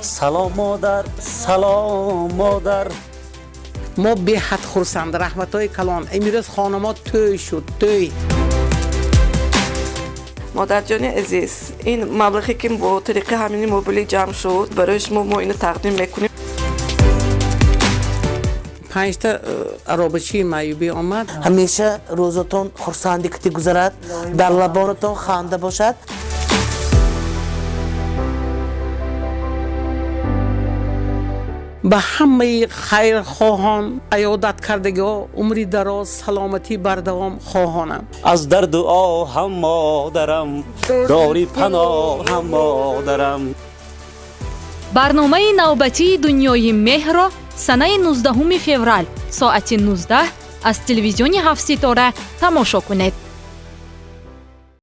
سلام مادر، سلام مادر. ما به حد خرسند. رحمت‌های کلان امروز خانما توی شد، توی. مادر جان عزیز، این مبلغی که با طریق همین موبیلی جمع شد برای شما ما اینو تقدیم میکنیم. 5 تا عربچی معیوبی آمد. همیشه روزتون خرسندی که گذرد، در لبانتون خنده باشد. به همه خیر خواهان، عیادت کردگی ها عمری دراز، سلامتی بردوام خواهانم. از درد و آهم مادرم، داری پناه هم مادرم. برنامه نوبتی دنیای مهر را سنه 19 فеврал ساعت 19 از تلویزیون 7 ستاره تماشا کنید.